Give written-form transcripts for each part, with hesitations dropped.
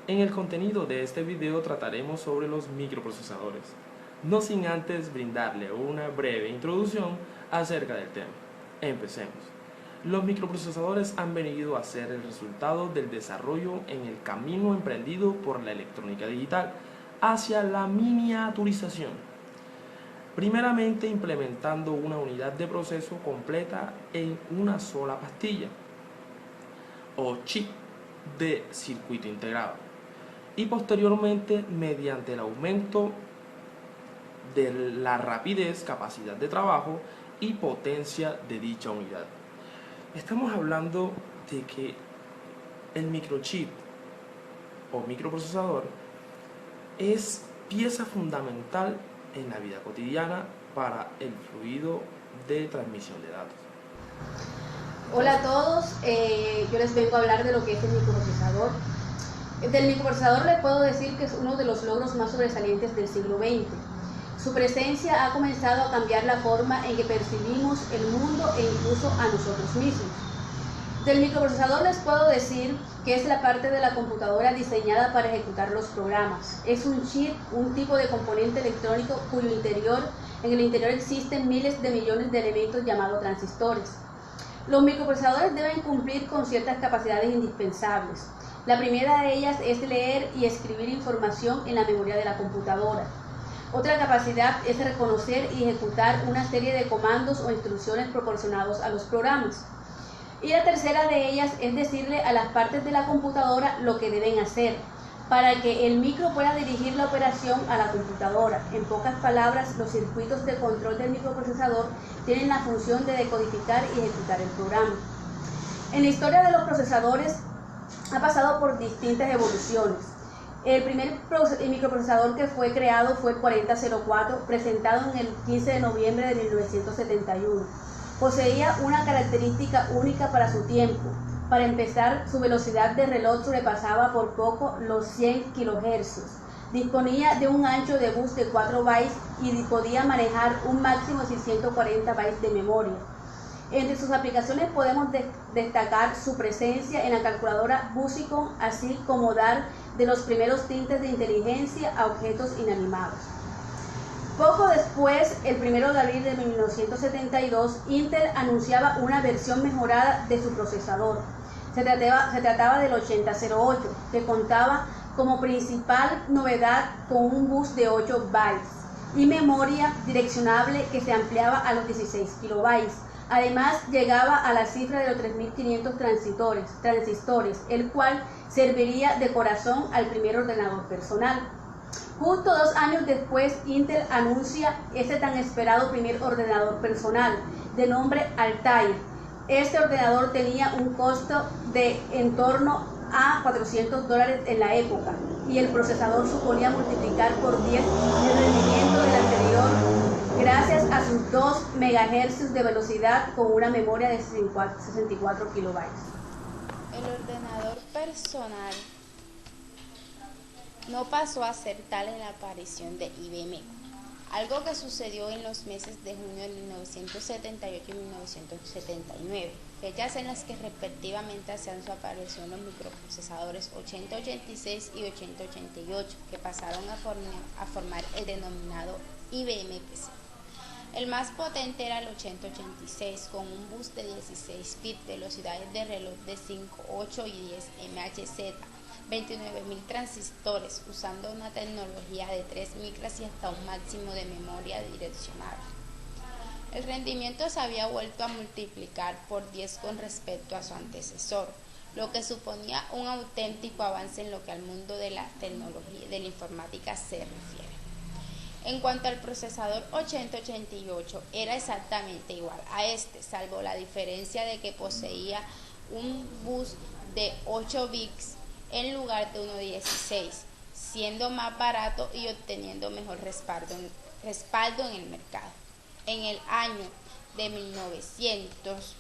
En el contenido de este video trataremos sobre los microprocesadores, no sin antes brindarle una breve introducción acerca del tema. Empecemos. Los microprocesadores han venido a ser el resultado del desarrollo en el camino emprendido por la electrónica digital hacia la miniaturización. Primeramente implementando una unidad de proceso completa en una sola pastilla o chip de circuito integrado, y posteriormente mediante el aumento de la rapidez, capacidad de trabajo y potencia de dicha unidad. Estamos hablando de que el microchip o microprocesador es pieza fundamental en la vida cotidiana para el fluido de transmisión de datos. Hola a todos, yo les vengo a hablar de lo que es el microprocesador. Del microprocesador les puedo decir que es uno de los logros más sobresalientes del siglo XX. Su presencia ha comenzado a cambiar la forma en que percibimos el mundo e incluso a nosotros mismos. Del microprocesador les puedo decir que es la parte de la computadora diseñada para ejecutar los programas. Es un chip, un tipo de componente electrónico en el interior existen miles de millones de elementos llamados transistores. Los microprocesadores deben cumplir con ciertas capacidades indispensables. La primera de ellas es leer y escribir información en la memoria de la computadora. Otra capacidad es reconocer y ejecutar una serie de comandos o instrucciones proporcionados a los programas. Y la tercera de ellas es decirle a las partes de la computadora lo que deben hacer, para que el micro pueda dirigir la operación a la computadora. En pocas palabras, los circuitos de control del microprocesador tienen la función de decodificar y ejecutar el programa. En la historia de los procesadores ha pasado por distintas evoluciones. El primer microprocesador que fue creado fue el 4004, presentado en el 15 de noviembre de 1971. Poseía una característica única para su tiempo. Para empezar, su velocidad de reloj sobrepasaba por poco los 100 kHz. Disponía de un ancho de bus de 4 bytes y podía manejar un máximo de 640 bytes de memoria. Entre sus aplicaciones podemos destacar su presencia en la calculadora Busicom, así como dar de los primeros tintes de inteligencia a objetos inanimados. Poco después, el 1 de abril de 1972, Intel anunciaba una versión mejorada de su procesador. Se trataba del 8008, que contaba como principal novedad con un bus de 8 bytes y memoria direccionable que se ampliaba a los 16 kilobytes. Además, llegaba a la cifra de los 3500 transistores, el cual serviría de corazón al primer ordenador personal. Justo 2 años después, Intel anuncia ese tan esperado primer ordenador personal, de nombre Altair. Este ordenador tenía un costo de en torno a $400 en la época, y el procesador suponía multiplicar por 10 el rendimiento del anterior, gracias a sus 2 MHz de velocidad con una memoria de 64 kilobytes. El ordenador personal no pasó a ser tal en la aparición de IBM, algo que sucedió en los meses de junio de 1978 y 1979, fechas en las que respectivamente hacían su aparición los microprocesadores 8086 y 8088, que pasaron a formar el denominado IBM PC. El más potente era el 8086, con un bus de 16 bits, velocidades de reloj de 5, 8 y 10 MHz, 29.000 transistores, usando una tecnología de 3 micras y hasta un máximo de memoria direccionada. El rendimiento se había vuelto a multiplicar por 10 con respecto a su antecesor, lo que suponía un auténtico avance en lo que al mundo de la tecnología de la informática se refiere. En cuanto al procesador 8088, era exactamente igual a este, salvo la diferencia de que poseía un bus de 8 bits en lugar de uno de 16, siendo más barato y obteniendo mejor respaldo en el mercado. En el año de 1982,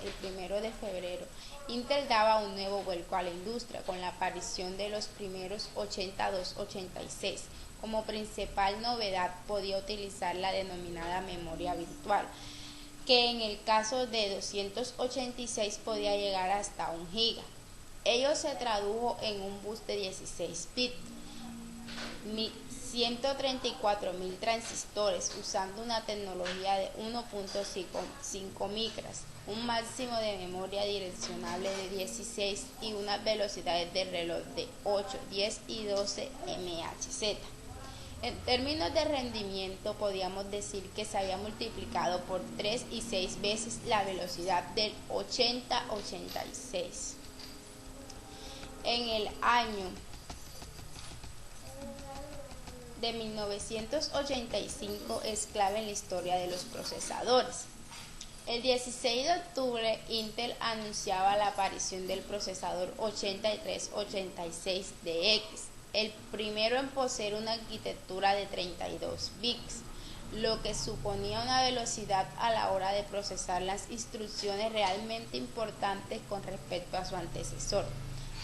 el 1 de febrero, Intel daba un nuevo vuelco a la industria con la aparición de los primeros 8286. Como principal novedad, podía utilizar la denominada memoria virtual, que en el caso de 286 podía llegar hasta 1 giga. Ello se tradujo en un bus de 16 bits, 134.000 transistores usando una tecnología de 1.5 micras, un máximo de memoria direccionable de 16 y unas velocidades de reloj de 8, 10 y 12 MHz. En términos de rendimiento, podíamos decir que se había multiplicado por 3 y 6 veces la velocidad del 8086. En el año de 1985 es clave en la historia de los procesadores. El 16 de octubre, Intel anunciaba la aparición del procesador 8386DX, el primero en poseer una arquitectura de 32 bits, lo que suponía una velocidad a la hora de procesar las instrucciones realmente importantes con respecto a su antecesor.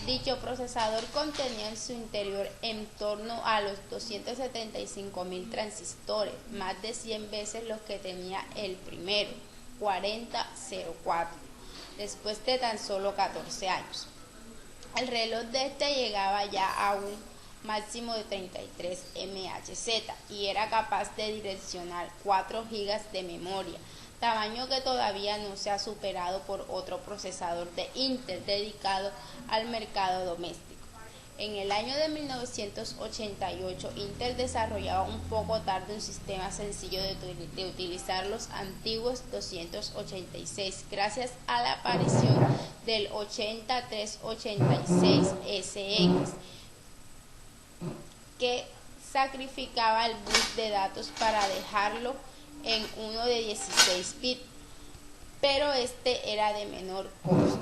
Dicho procesador contenía en su interior en torno a los 275.000 transistores, más de 100 veces los que tenía el primero, 4004, después de tan solo 14 años. El reloj de este llegaba ya a un máximo de 33 MHz y era capaz de direccionar 4 GB de memoria, tamaño que todavía no se ha superado por otro procesador de Intel dedicado al mercado doméstico. En el año de 1988, Intel desarrollaba un poco tarde un sistema sencillo de utilizar los antiguos 286 gracias a la aparición del 8386SX, que sacrificaba el bus de datos para dejarlo en uno de 16 bits, pero este era de menor costo.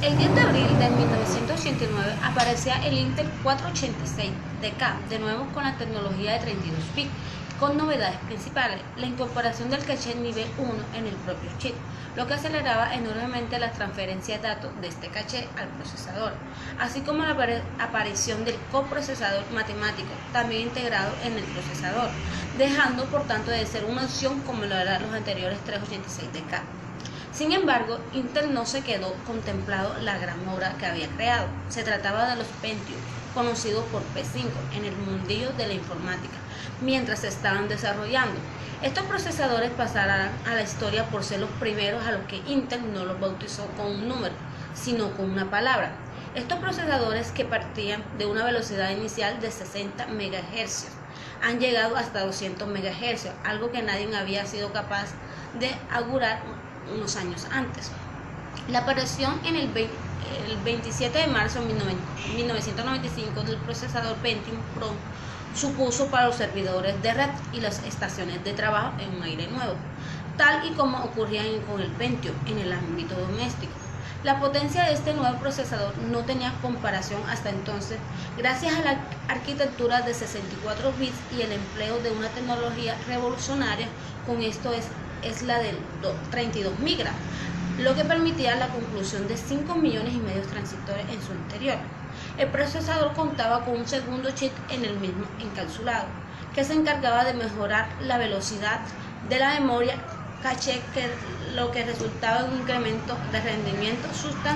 El 10 de abril de 1989 aparecía el Intel 486DK, de nuevo con la tecnología de 32 bits, con novedades principales: la incorporación del caché nivel 1 en el propio chip, lo que aceleraba enormemente la transferencia de datos de este caché al procesador, así como la aparición del coprocesador matemático, también integrado en el procesador, dejando por tanto de ser una opción como lo eran los anteriores 386DK. Sin embargo, Intel no se quedó contemplado la gran obra que había creado. Se trataba de los Pentium, conocidos por P5 en el mundillo de la informática, mientras se estaban desarrollando. Estos procesadores pasarán a la historia por ser los primeros a los que Intel no los bautizó con un número, sino con una palabra. Estos procesadores, que partían de una velocidad inicial de 60 MHz, han llegado hasta 200 MHz, algo que nadie había sido capaz de augurar unos años antes. La aparición en el 27 de marzo de 1995 del procesador Pentium Pro supuso para los servidores de red y las estaciones de trabajo en un aire nuevo, tal y como ocurría con el Pentium en el ámbito doméstico. La potencia de este nuevo procesador no tenía comparación hasta entonces, gracias a la arquitectura de 64 bits y el empleo de una tecnología revolucionaria, con esto es la del 32 micras, lo que permitía la conclusión de 5,5 millones de transistores en su interior. El procesador contaba con un segundo chip en el mismo encapsulado, que se encargaba de mejorar la velocidad de la memoria caché, lo que resultaba en un incremento de rendimiento sustancial.